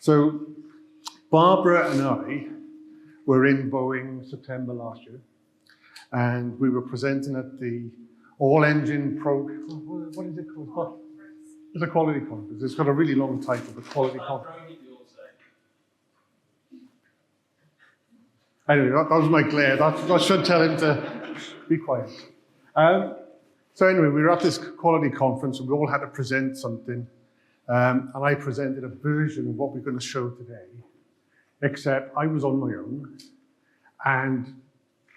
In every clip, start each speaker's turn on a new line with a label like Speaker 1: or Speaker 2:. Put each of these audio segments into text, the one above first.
Speaker 1: So Barbara and I were in Boeing September last year, and we were presenting at the All-Engine what is it called? It's a quality conference. It's got a really long title, the quality conference. Anyway, that was my glare. I should tell him to be quiet. So anyway, we were at this quality conference and we all had to present something. And I presented a version of what we're going to show today, except I was on my own. And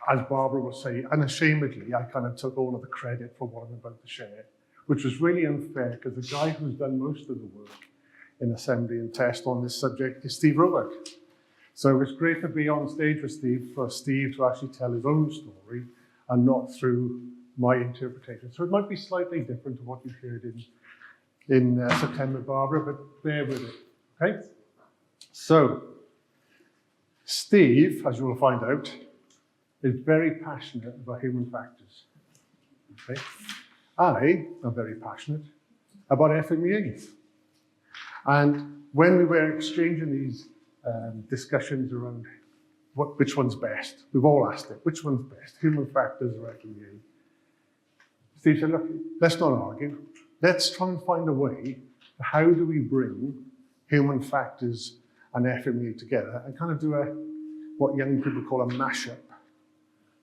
Speaker 1: as Barbara was saying, unashamedly, I kind of took all of the credit for what I'm about to share, which was really unfair because the guy who's done most of the work in assembly and test on this subject is Steve Roebuck. So it was great to be on stage with Steve, for Steve to actually tell his own story and not through my interpretation. So it might be slightly different to what you heard in September, Barbara, but bear with it, okay? So Steve, as you will find out, is very passionate about human factors, okay? I am very passionate about FMEA. And when we were exchanging these discussions around which one's best, we've all asked it, which one's best, human factors or FMEA? Steve said, look, let's not argue. Let's try and find a way, how do we bring human factors and FMEA together and kind of do what young people call a mashup.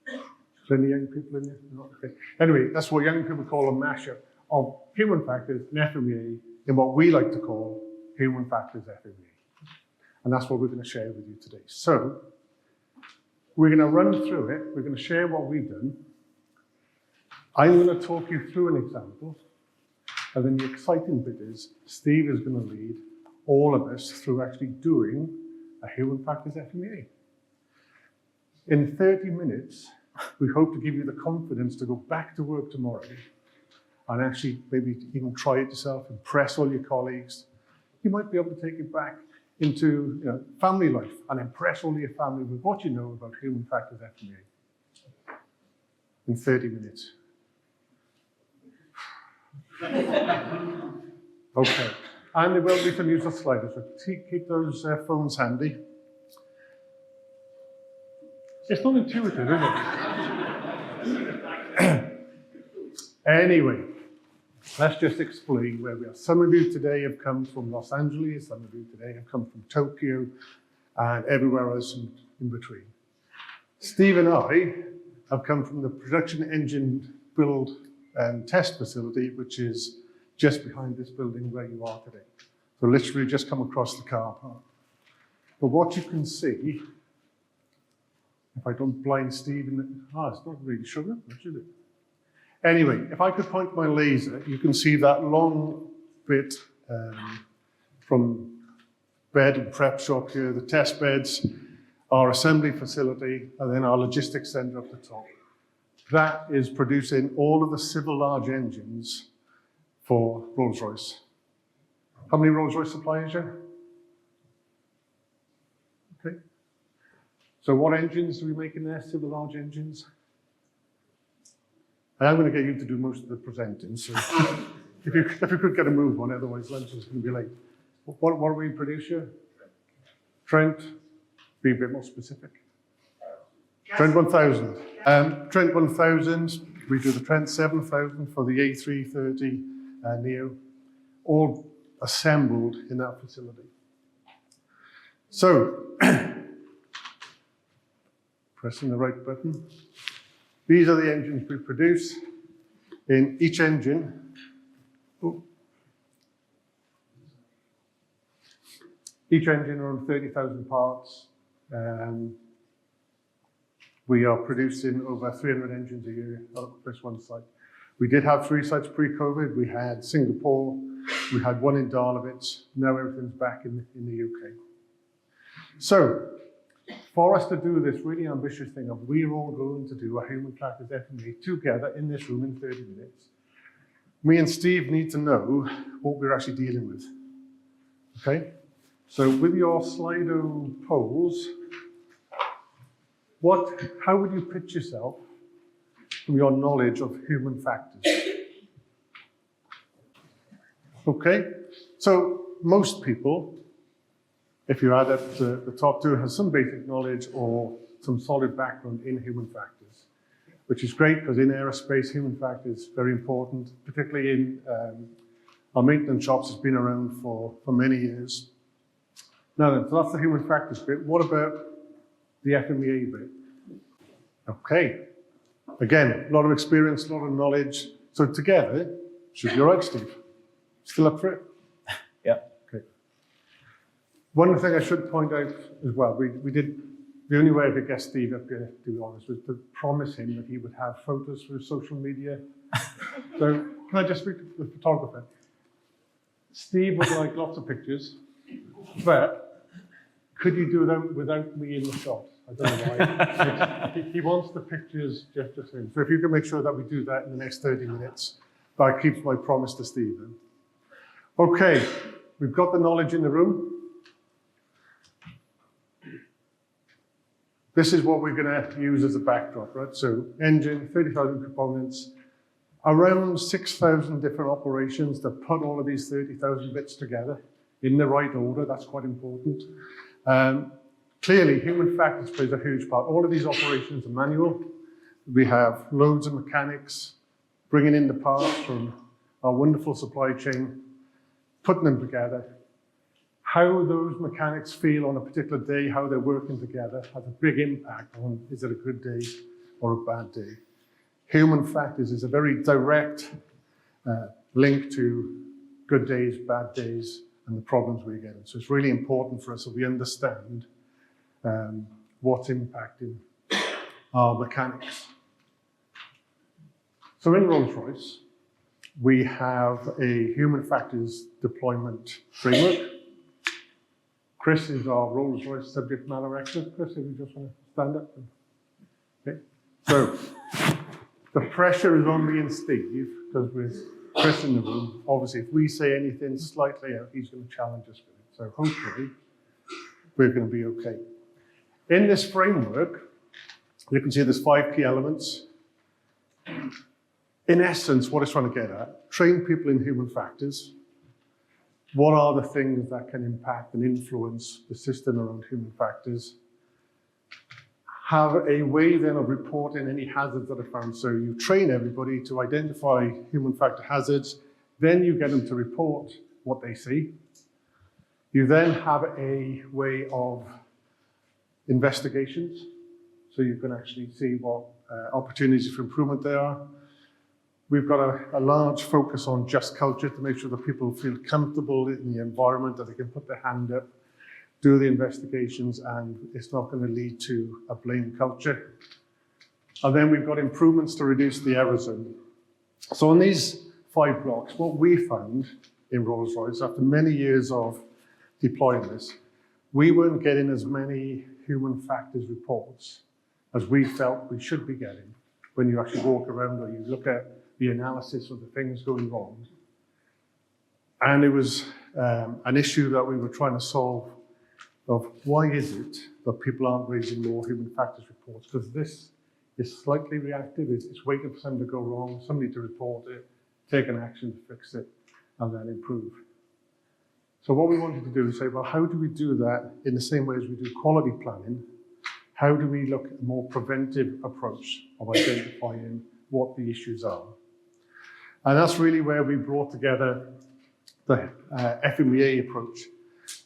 Speaker 1: Is there any young people in there? No? Okay. Anyway, that's what young people call a mashup of human factors and FMEA in what we like to call human factors FMEA. And that's what we're going to share with you today. So we're going to run through it. We're going to share what we've done. I'm going to talk you through an example. And then the exciting bit is Steve is going to lead all of us through actually doing a human factors FMEA. In 30 minutes, we hope to give you the confidence to go back to work tomorrow and actually maybe even try it yourself, impress all your colleagues. You might be able to take it back into family life and impress all your family with what you know about human factors FMEA in 30 minutes. Okay, and there will be some user sliders, so keep those phones handy. It's not intuitive, is it? Anyway, let's just explain where we are. Some of you today have come from Los Angeles, some of you today have come from Tokyo, and everywhere else in between. Steve and I have come from the production engine build and test facility, which is just behind this building where you are today. So literally just come across the car park. But what you can see, if I don't blind Steve, it's not really sugar, is it? Anyway, if I could point my laser, you can see that long bit from bed and prep shop here, the test beds, our assembly facility, and then our logistics center up the top. That is producing all of the civil large engines for Rolls-Royce. How many Rolls-Royce suppliers here? Okay. So what engines do we make in there, civil large engines? I'm going to get you to do most of the presenting, so if you could get a move on, otherwise lunch is going to be late. What do we produce here? Trent, be a bit more specific. Trent 1000. Trent 1000, we do the Trent 7000 for the A330 Neo, all assembled in that facility. So, pressing the right button. These are the engines we produce. In each engine, around 30,000 parts. We are producing over 300 engines a year at this one site. We did have 3 sites pre-COVID. We had Singapore, we had one in Darlowitz. Now everything's back in the UK. So, for us to do this really ambitious thing of we're all going to do a human factors FMEA together in this room in 30 minutes, me and Steve need to know what we're actually dealing with. Okay? So with your Slido polls, how would you pitch yourself from your knowledge of human factors? Okay? So most people if you add up the top two, has some basic knowledge or some solid background in human factors, which is great because in aerospace, human factors is very important, particularly in our maintenance shops. It's been around for many years. Now then, so that's the human factors bit. What about the FMEA bit? Okay. Again, a lot of experience, a lot of knowledge. So together, should be all right, Steve? Still up for it?
Speaker 2: Yeah.
Speaker 1: Okay. One thing I should point out as well, we did, the only way I could get Steve up here, to be honest, was to promise him that he would have photos for his social media. So can I just speak to the photographer? Steve would like lots of pictures, but could you do them without me in the shot? I don't know why. He wants the pictures just the same. So if you can make sure that we do that in the next 30 minutes, that keeps my promise to Steve then. Okay, we've got the knowledge in the room. This is what we're going to use as a backdrop, right? So engine, 30,000 components, around 6,000 different operations that put all of these 30,000 bits together in the right order. That's quite important. Clearly, human factors plays a huge part. All of these operations are manual. We have loads of mechanics bringing in the parts from our wonderful supply chain, putting them together. How those mechanics feel on a particular day, how they're working together, has a big impact on is it a good day or a bad day. Human factors is a very direct link to good days, bad days, and the problems we get. So it's really important for us that we understand what's impacting our mechanics. So in Rolls-Royce, we have a human factors deployment framework. Chris is our Rolls-Royce subject matter expert. Chris, if you just want to stand up. Okay. So the pressure is on me and Steve, because with Chris in the room, obviously if we say anything slightly out, he's going to challenge us with it. So hopefully we're going to be okay. In this framework, you can see there's 5 key elements. In essence, what it's trying to get at, train people in human factors. What are the things that can impact and influence the system around human factors? Have a way then of reporting any hazards that are found. So you train everybody to identify human factor hazards, then you get them to report what they see. You then have a way of investigations, so you can actually see what opportunities for improvement there are. We've got a large focus on just culture to make sure that people feel comfortable in the environment, that they can put their hand up, do the investigations, and it's not going to lead to a blame culture. And then we've got improvements to reduce the error zone. So on these 5 blocks, what we found in Rolls-Royce, after many years of deploying this, we weren't getting as many human factors reports as we felt we should be getting when you actually walk around or you look at the analysis of the things going wrong. And it was an issue that we were trying to solve of why is it that people aren't raising more human factors reports? Because this is slightly reactive. It's waiting for something to go wrong, somebody to report it, take an action to fix it, and then improve. So what we wanted to do is say, well, how do we do that in the same way as we do quality planning? How do we look at a more preventive approach of identifying what the issues are? And that's really where we brought together the FMEA approach.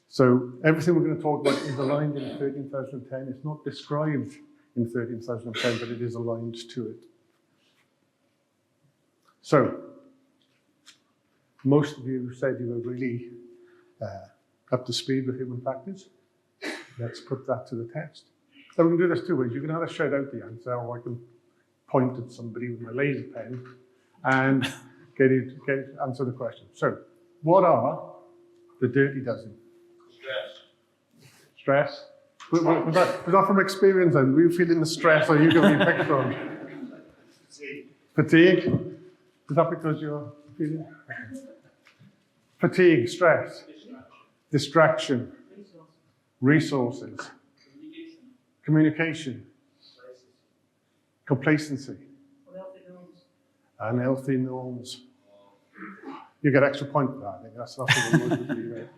Speaker 1: So everything we're going to talk about is aligned in 13010. It's not described in 13010, but it is aligned to it. So most of you said you were really up to speed with human factors. Let's put that to the test. So we can do this 2 ways. You can either shout out the answer, or I can point at somebody with my laser pen and get you to answer the question. So, what are the dirty dozen? Stress. Was that from experience then? Were you feeling the stress, or are you giving me a picture on? Fatigue. Is that because you're feeling? Fatigue, stress. Distraction. Resources. Communication. Complacency. Unhealthy norms. You get extra point for that. I think that's the word would be, right?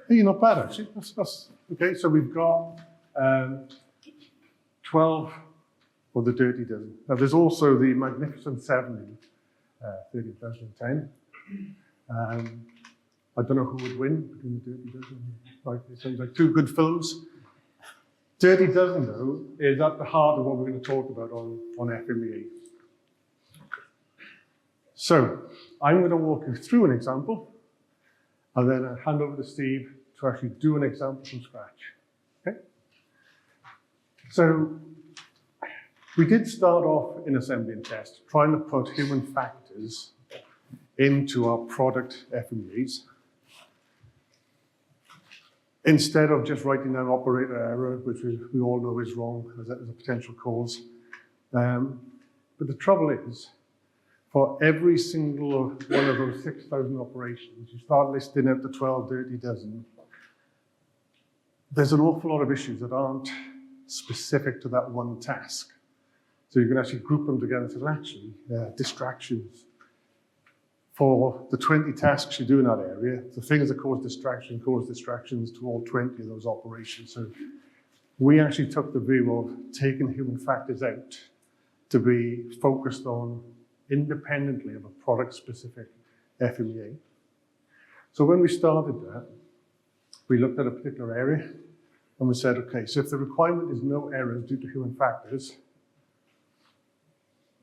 Speaker 1: Hey, not bad, actually. That's okay, so we've got 12 for the Dirty Dozen. Now, there's also the Magnificent Seven in 2010. I don't know who would win between the Dirty Dozen. Like, it sounds like two good films. Dirty Dozen, though, is at the heart of what we're going to talk about on FMEA. So, I'm going to walk you through an example, and then I'll hand over to Steve to actually do an example from scratch. Okay? So, we did start off in assembly and test, trying to put human factors into our product FMEAs, instead of just writing down operator error, which we all know is wrong as a potential cause. But the trouble is, for every single one of those 6,000 operations, you start listing out the 12 Dirty Dozen, there's an awful lot of issues that aren't specific to that one task. So you can actually group them together and say, well, actually, distractions. For the 20 tasks you do in that area, the things that cause distractions to all 20 of those operations. So we actually took the view of taking human factors out to be focused on independently of a product-specific FMEA. So when we started that, we looked at a particular area and we said, okay, so if the requirement is no errors due to human factors,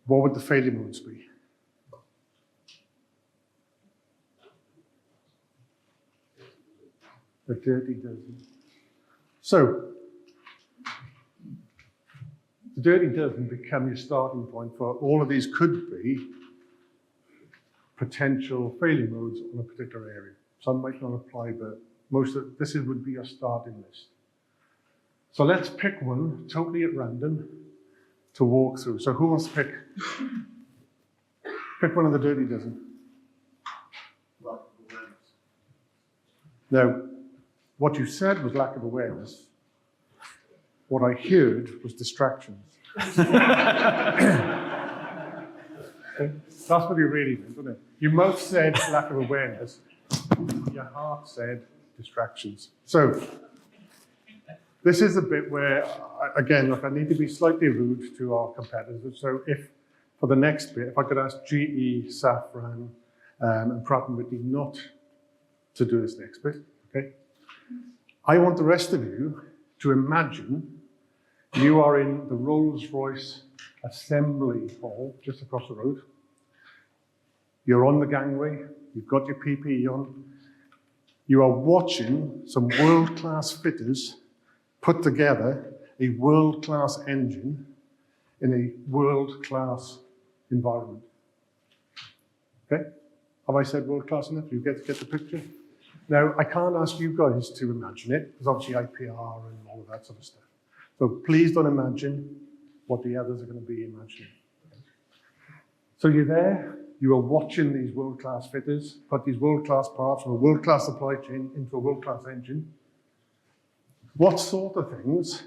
Speaker 1: what would the failure modes be? The Dirty Dozen. So, the Dirty Dozen become your starting point for all of these could be potential failure modes on a particular area. Some might not apply, but this would be your starting list. So let's pick one totally at random to walk through. So who wants to pick one of the Dirty Dozen? Now, what you said was lack of awareness. What I heard was distractions. That's what you really meant, wasn't it? Your mouth said lack of awareness. Your heart said distractions. So, this is a bit where, again, look, I need to be slightly rude to our competitors. So for the next bit, if I could ask GE, Safran, and Pratt Whitney not to do this next bit, okay? I want the rest of you to imagine you are in the Rolls-Royce assembly hall just across the road. You're on the gangway, you've got your PPE on. You are watching some world-class fitters put together a world-class engine in a world-class environment. Okay? Have I said world-class enough? You get the picture? Now, I can't ask you guys to imagine it, because obviously IPR and all of that sort of stuff. So please don't imagine what the others are going to be imagining. So you're there, you are watching these world-class fitters put these world-class parts from a world-class supply chain into a world-class engine. What sort of things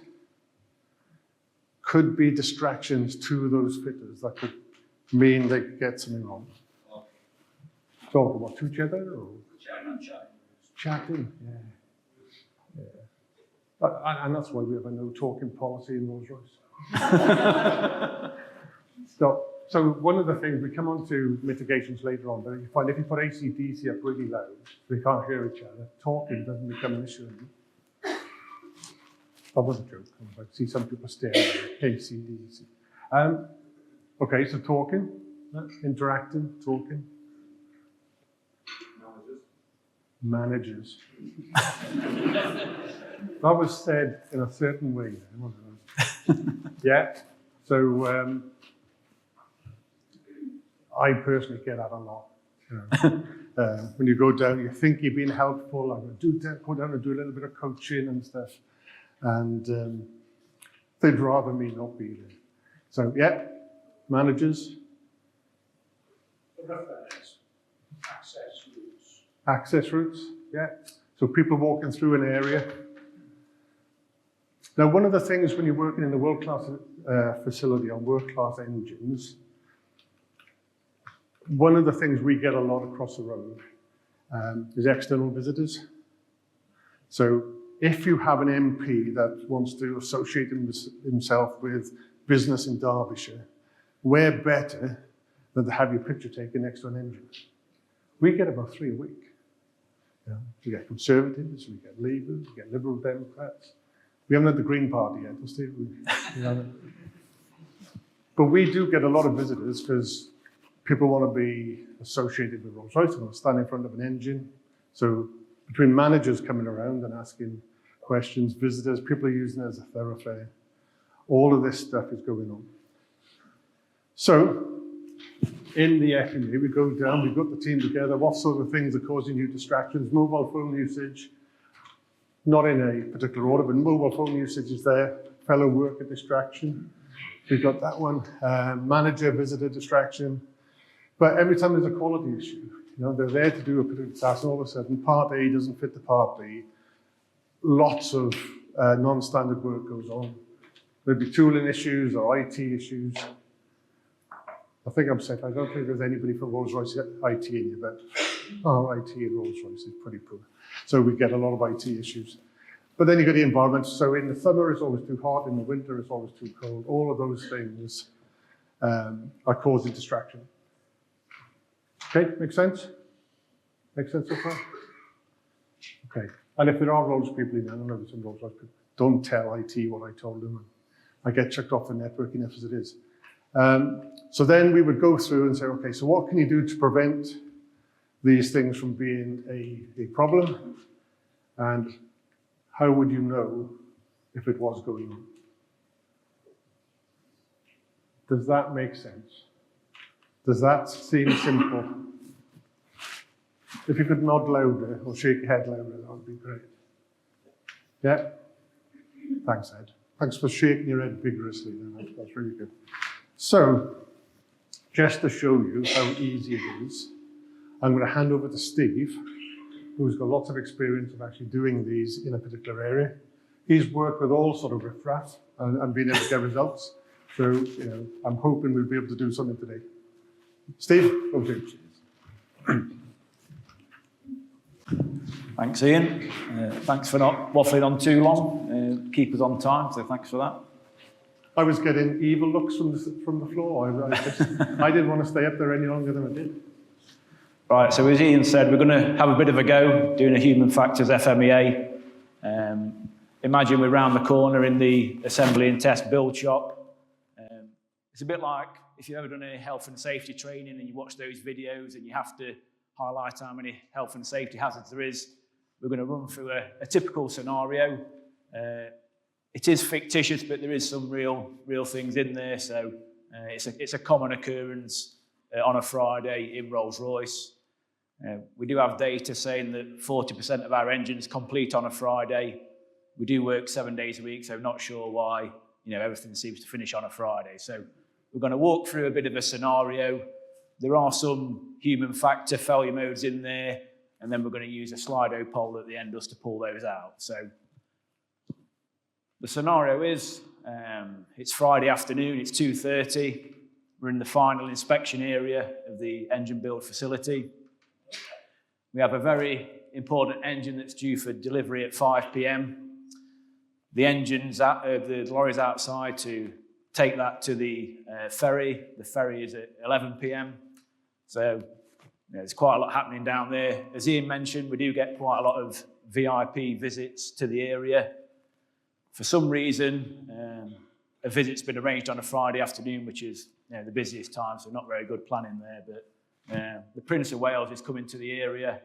Speaker 1: could be distractions to those fitters that could mean they could get something wrong? Talk about to each other or? Chatting, yeah. And that's why we have a no talking policy in Rolls-Royce. So one of the things, we come on to mitigations later on, but you find if you put AC/DC up really loud, they can't hear each other, talking doesn't become an issue anymore. That was a joke. I see some people staring at AC/DC. Okay, so talking, interacting, talking. Managers. That was said in a certain way, wasn't it? Yeah. So I personally get that a lot. You know. When you go down, you think you're being helpful. I'm going to go down and do a little bit of coaching and stuff, and they'd rather me not be there. So yeah, managers. Access routes, yeah. So people walking through an area. Now, one of the things when you're working in a world-class facility on world-class engines, one of the things we get a lot across the road is external visitors. So if you have an MP that wants to associate himself with business in Derbyshire, where better than to have your picture taken next to an engine? We get about 3 a week. We get Conservatives, we get Labour, we get Liberal Democrats. We haven't had the Green Party yet, Steve. But we do get a lot of visitors because people want to be associated with Rolls-Royce, they want to stand in front of an engine. So between managers coming around and asking questions, visitors, people are using it as a thoroughfare. All of this stuff is going on. So in the FMEA, we go down, we've got the team together, what sort of things are causing you distractions, mobile phone usage, not in a particular order, but mobile phone usage is there, fellow worker distraction, we've got that one, manager, visitor distraction, but every time there's a quality issue, they're there to do a particular task, and all of a sudden part A doesn't fit the part B, lots of non-standard work goes on. There'd be tooling issues or IT issues. I think I'm safe. I don't think there's anybody from Rolls-Royce IT in here, but IT in Rolls-Royce is pretty poor. So we get a lot of IT issues. But then you got the environment. So in the summer, it's always too hot. In the winter, it's always too cold. All of those things are causing distraction. Okay, make sense? Make sense so far? Okay. And if there are Rolls people in there, I don't know if there's some Rolls-Royce people, don't tell IT what I told them. I get chucked off the network enough as it is. So then we would go through and say, okay, so what can you do to prevent these things from being a problem? And how would you know if it was going on? Does that make sense? Does that seem simple? If you could nod louder or shake your head louder, that would be great. Yeah? Thanks, Ed. Thanks for shaking your head vigorously. That's really good. So, just to show you how easy it is, I'm going to hand over to Steve, who's got lots of experience of actually doing these in a particular area. He's worked with all sort of riffraff and been able to get results. So, I'm hoping we'll be able to do something today. Steve, over to you.
Speaker 2: Thanks, Ian. Thanks for not waffling on too long. Keep us on time, so thanks for that.
Speaker 1: I was getting evil looks from the floor. I didn't want to stay up there any longer than I did.
Speaker 2: Right, so as Ian said, we're going to have a bit of a go doing a human factors FMEA. Imagine we're round the corner in the assembly and test build shop. It's a bit like if you've ever done any health and safety training and you watch those videos and you have to highlight how many health and safety hazards there is. We're going to run through a typical scenario. It is fictitious, but there is some real things in there. So it's a common occurrence on a Friday in Rolls-Royce. We do have data saying that 40% of our engines complete on a Friday. We do work 7 days a week, so I'm not sure why everything seems to finish on a Friday. So we're going to walk through a bit of a scenario. There are some human factor failure modes in there, and then we're going to use a Slido poll at the end just to pull those out. So the scenario is, it's Friday afternoon, it's 2:30. We're in the final inspection area of the engine build facility. We have a very important engine that's due for delivery at 5 p.m. The lorry's outside to take that to the ferry. The ferry is at 11 p.m. So there's quite a lot happening down there. As Ian mentioned, we do get quite a lot of VIP visits to the area. For some reason, a visit's been arranged on a Friday afternoon, which is the busiest time, so not very good planning there. But the Prince of Wales is coming to the area.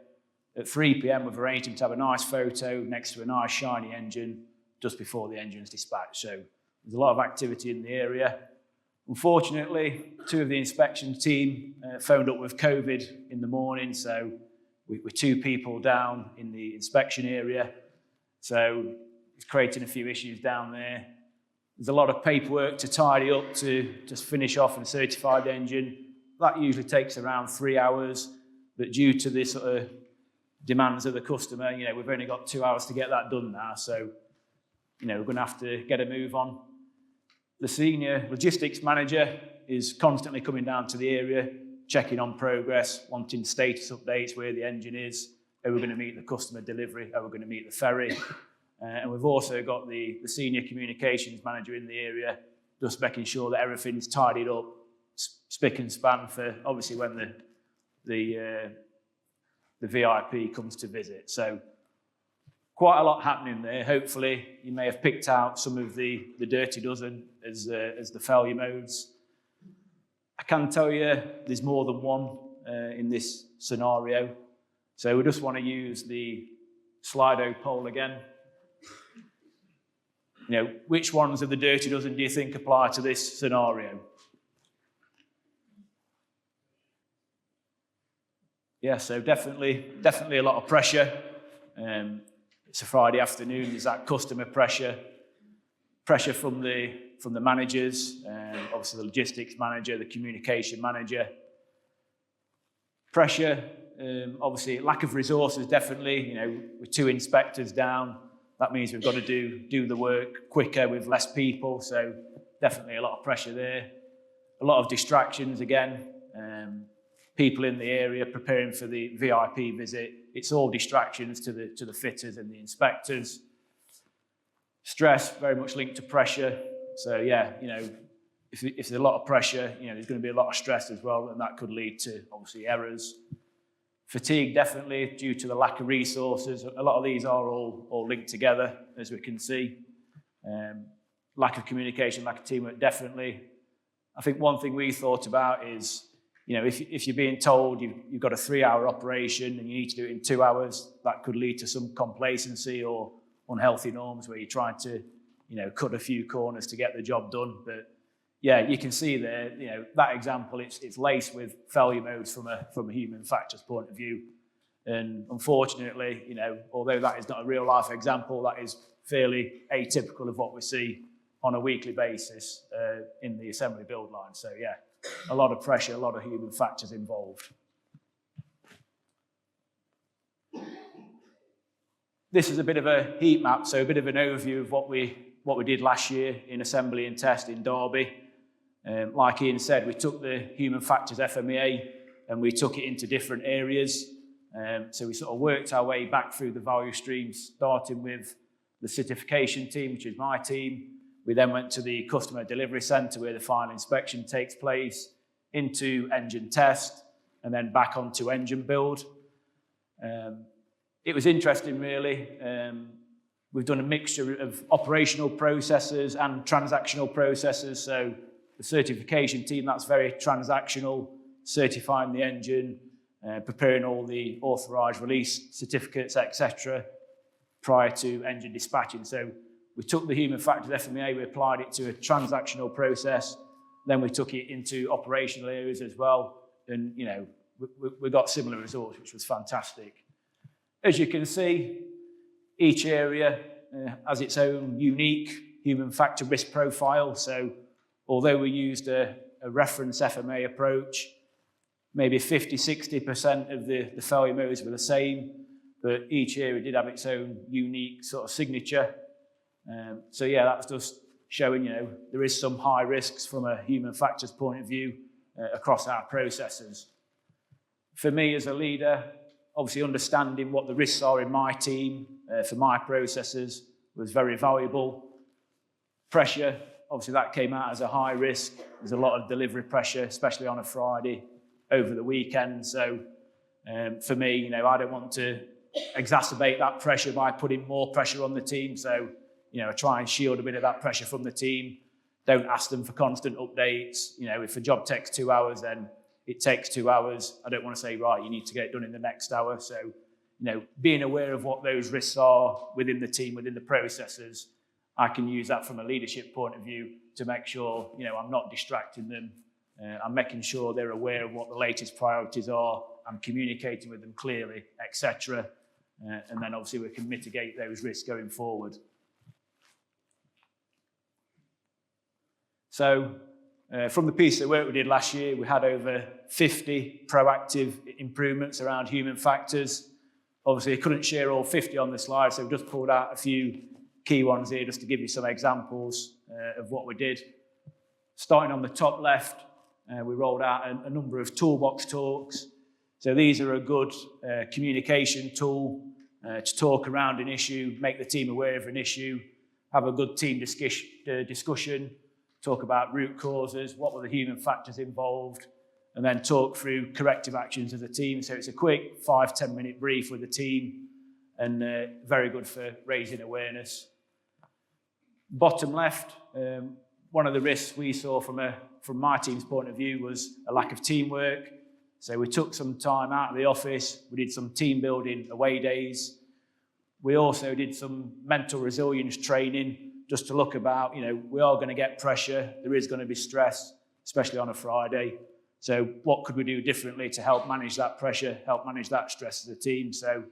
Speaker 2: At 3 p.m, we've arranged him to have a nice photo next to a nice shiny engine just before the engine's dispatched. So there's a lot of activity in the area. Unfortunately, 2 of the inspection team phoned up with COVID in the morning, so we're 2 people down in the inspection area. So it's creating a few issues down there. There's a lot of paperwork to tidy up to just finish off and certify the engine. That usually takes around 3 hours, but due to the sort of demands of the customer, we've only got 2 hours to get that done now. So, we're going to have to get a move on. The senior logistics manager is constantly coming down to the area, checking on progress, wanting status updates, where the engine is, Are we going to meet the customer delivery? Are we going to meet the ferry? And we've also got the senior communications manager in the area, just making sure that everything's tidied up, spick and span for obviously when the VIP comes to visit. So quite a lot happening there. Hopefully you may have picked out some of the dirty dozen as the failure modes. I can tell you there's more than one in this scenario. So we just want to use the Slido poll again. You know, which ones of the dirty dozen do you think apply to this scenario? Yeah, so definitely a lot of pressure. It's a Friday afternoon. There's that customer pressure from the managers, obviously the logistics manager, the communication manager. Pressure, obviously lack of resources. Definitely, you know, with 2 inspectors down, that means we've got to do the work quicker with less people. So definitely a lot of pressure there. A lot of distractions again. People in the area preparing for the VIP visit. It's all distractions to the fitters and the inspectors. Stress, very much linked to pressure. So yeah, you know, if there's a lot of pressure, you know, there's going to be a lot of stress as well, and that could lead to obviously errors. Fatigue, definitely, due to the lack of resources. A lot of these are all linked together, as we can see. Lack of communication, lack of teamwork, definitely. I think one thing we thought about is, you know, if you're being told you've got a 3-hour operation and you need to do it in 2 hours, that could lead to some complacency or unhealthy norms where you're trying to, you know, cut a few corners to get the job done. But yeah, you can see there, you know, that example, it's laced with failure modes from a human factors point of view. And unfortunately, you know, although that is not a real life example, that is fairly atypical of what we see on a weekly basis in the assembly build line. So yeah, a lot of pressure, a lot of human factors involved. This is a bit of a heat map, so a bit of an overview of what we did last year in assembly and test in Derby. Like Ian said, we took the human factors FMEA and we took it into different areas. So we sort of worked our way back through the value streams, starting with the certification team, which is my team. We then went to the customer delivery centre where the final inspection takes place, into engine test, and then back onto engine build. It was interesting, really. We've done a mixture of operational processes and transactional processes. So the certification team, that's very transactional, certifying the engine, preparing all the authorised release certificates, etc., prior to engine dispatching. So we took the human factors FMEA, we applied it to a transactional process, then we took it into operational areas as well, and you know, we got similar results, which was fantastic. As you can see, each area has its own unique human factor risk profile. So although we used a reference FMEA approach, maybe 50–60% of the failure modes were the same, but each area did have its own unique sort of signature. So yeah, that's just showing, you know, there is some high risks from a human factors point of view across our processes. For me as a leader, obviously understanding what the risks are in my team for my processes was very valuable. Pressure, obviously that came out as a high risk. There's a lot of delivery pressure, especially on a Friday over the weekend. So for me, you know, I don't want to exacerbate that pressure by putting more pressure on the team. So, you know, I try and shield a bit of that pressure from the team. Don't ask them for constant updates. You know, if a job takes 2 hours, then it takes 2 hours. I don't want to say, right, you need to get it done in the next hour. So, you know, being aware of what those risks are within the team, within the processes, I can use that from a leadership point of view to make sure, you know, I'm not distracting them. I'm making sure they're aware of what the latest priorities are. I'm communicating with them clearly, etc. And then obviously we can mitigate those risks going forward. So from the piece of work we did last year, we had over 50 proactive improvements around human factors. Obviously, I couldn't share all 50 on the slide, so we've just pulled out a few key ones here just to give you some examples of what we did. Starting on the top left, we rolled out a number of toolbox talks. So these are a good communication tool to talk around an issue, make the team aware of an issue, have a good team discussion, talk about root causes, what were the human factors involved, and then talk through corrective actions as a team. So it's a quick 5-10 minute brief with the team, and very good for raising awareness. Bottom left, one of the risks we saw from my team's point of view was a lack of teamwork. So we took some time out of the office, we did some team building away days. We also did some mental resilience training just to look about, we are going to get pressure, there is going to be stress, especially on a Friday. So what could we do differently to help manage that pressure, help manage that stress as a team? So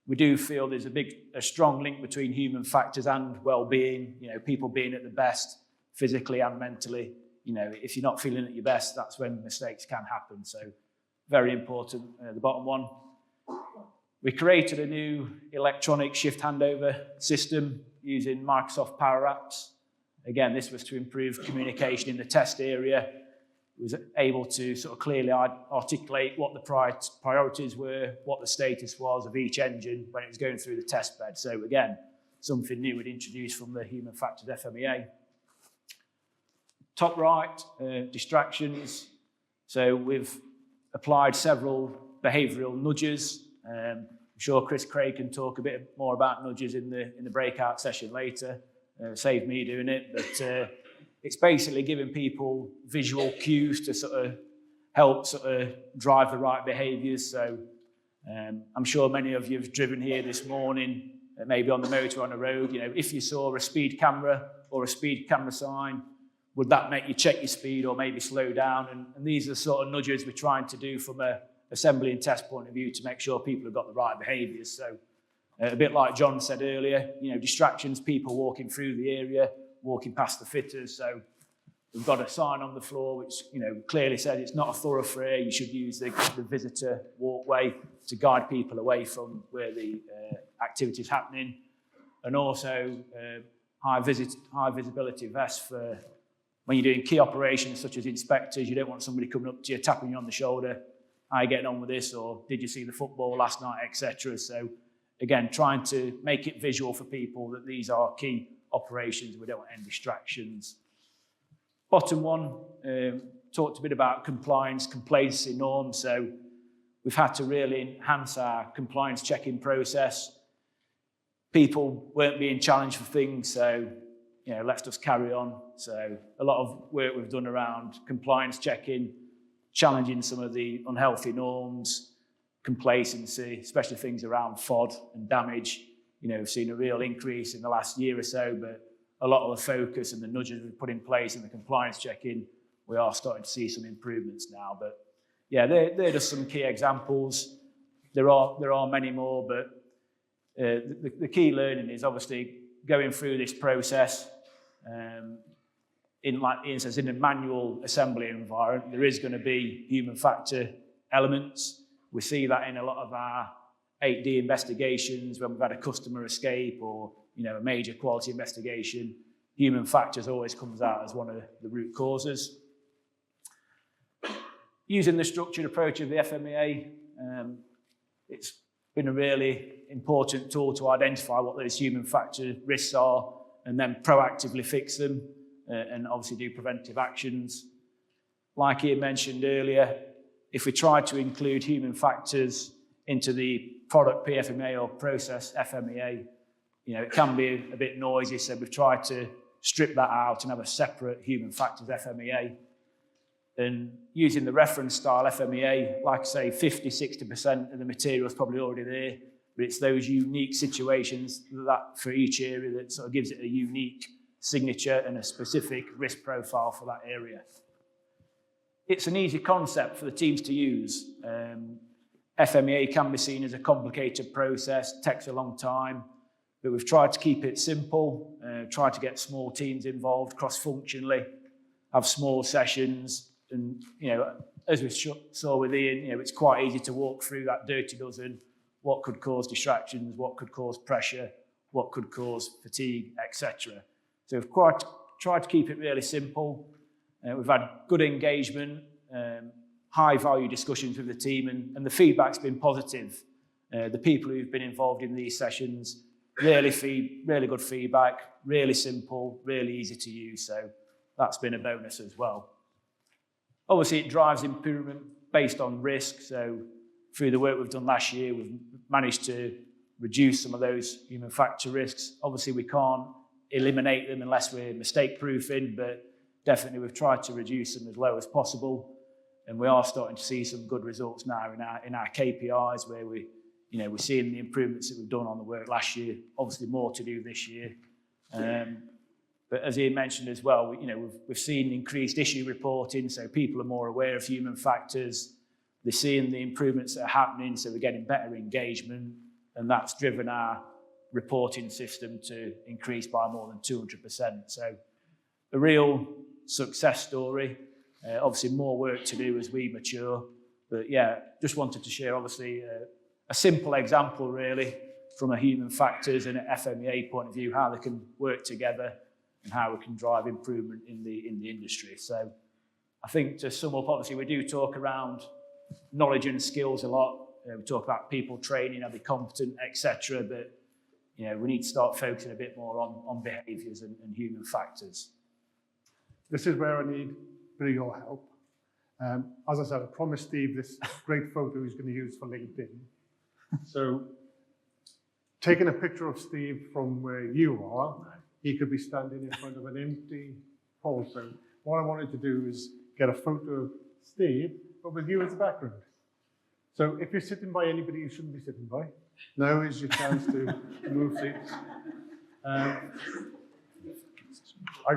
Speaker 2: we do feel there's a strong link between human factors and well-being, people being at the best physically and mentally. If you're not feeling at your best, that's when mistakes can happen. So very important, the bottom one. We created a new electronic shift handover system using Microsoft Power Apps. Again, this was to improve communication in the test area. It was able to sort of clearly articulate what the priorities were, what the status was of each engine when it was going through the test bed. So again, something new we'd introduced from the human factors FMEA. Top right, distractions. So we've applied several behavioural nudges. I'm sure Chris Craig can talk a bit more about nudges in the breakout session later. Save me doing it, but it's basically giving people visual cues to sort of help drive the right behaviours. So I'm sure many of you have driven here this morning, maybe on the motor on the road. If you saw a speed camera or a speed camera sign, would that make you check your speed or maybe slow down? And these are the sort of nudges we're trying to do from a assembly and test point of view to make sure people have got the right behaviours. So a bit like John said earlier, distractions, people walking through the area, walking past the fitters. So we've got a sign on the floor which clearly says it's not a thoroughfare. You should use the visitor walkway to guide people away from where the activity is happening. And also high visibility vests for when you're doing key operations such as inspectors. You don't want somebody coming up to you, tapping you on the shoulder. How are you getting on with this? Or did you see the football last night, etc. So again, trying to make it visual for people that these are key operations. We don't want any distractions. Bottom one, talked a bit about compliance, complacency norms. So we've had to really enhance our compliance checking process. People weren't being challenged for things, so let's just carry on. So a lot of work we've done around compliance checking, challenging some of the unhealthy norms, complacency, especially things around FOD and damage. We've seen a real increase in the last year or so, but a lot of the focus and the nudges we've put in place in the compliance checking, we are starting to see some improvements now. But yeah, they're just some key examples. There are many more, but the key learning is obviously going through this process. In a manual assembly environment, there is going to be human factor elements. We see that in a lot of our 8D investigations when we've had a customer escape or a major quality investigation. Human factors always comes out as one of the root causes. Using the structured approach of the FMEA, it's been a really important tool to identify what those human factor risks are and then proactively fix them and obviously do preventive actions. Like Ian mentioned earlier, if we try to include human factors into the product PFMEA or process FMEA, it can be a bit noisy, so we've tried to strip that out and have a separate human factors FMEA. And using the reference style FMEA, like I say, 50-60% of the material is probably already there, but it's those unique situations that for each area that sort of gives it a unique signature and a specific risk profile for that area. It's an easy concept for the teams to use. FMEA can be seen as a complicated process, takes a long time, but we've tried to keep it simple, tried to get small teams involved cross-functionally, have small sessions, and as we saw with Ian, it's quite easy to walk through that dirty dozen, what could cause distractions, what could cause pressure, what could cause fatigue, etc. So we've tried to keep it really simple. We've had good engagement, high value discussions with the team, and the feedback's been positive. The people who've been involved in these sessions, really good feedback, really simple, really easy to use, so that's been a bonus as well. Obviously, it drives improvement based on risk, so through the work we've done last year, we've managed to reduce some of those human factor risks. Obviously, we can't eliminate them unless we're mistake-proofing, but definitely we've tried to reduce them as low as possible, and we are starting to see some good results now in our KPIs, where we're seeing the improvements that we've done on the work last year. Obviously, more to do this year. But as Ian mentioned as well, we've seen increased issue reporting, so people are more aware of human factors. They're seeing the improvements that are happening, so we're getting better engagement, and that's driven our reporting system to increase by more than 200%. So a real success story. Obviously, more work to do as we mature. But yeah, just wanted to share, obviously, a simple example, really, from a human factors and an FMEA point of view, how they can work together and how we can drive improvement in the industry. So I think to sum up, obviously, we do talk around knowledge and skills a lot. We talk about people training, are they competent, etc. But we need to start focusing a bit more on behaviours and human factors.
Speaker 1: This is where I need a bit of your help. As I said, I promised Steve this great photo he's going to use for LinkedIn. So, taking a picture of Steve from where you are, he could be standing in front of an empty hall. So, what I wanted to do is get a photo of Steve, but with you as the background. So, if you're sitting by anybody you shouldn't be sitting by, now is your chance to move seats. I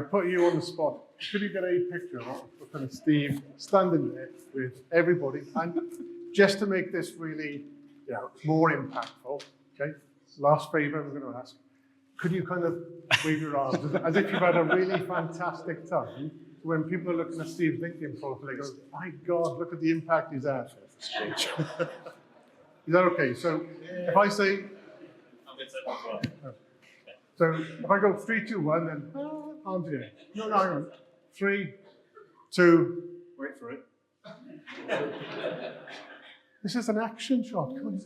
Speaker 1: put you on the spot. Could you get a picture of kind of Steve standing there with everybody? And just to make this really more impactful, okay? Last favour I'm going to ask. Could you kind of wave your arms as if you've had a really fantastic time? When people are looking at Steve's LinkedIn profile, they go, my God, look at the impact he's had. Is that okay? So if I say... So if I go 3, 2, 1, then arms again. No, hang on. 3, 2, wait for it. This is an action shot. Come on.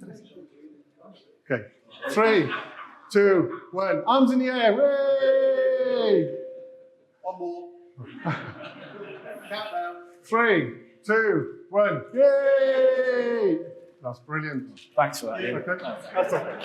Speaker 1: Okay. 3, 2, 1. Arms in the air. Hooray! One more. Countdown. 3, 2, 1. Yay! That's brilliant.
Speaker 2: Thanks for that.
Speaker 1: Okay. That's okay.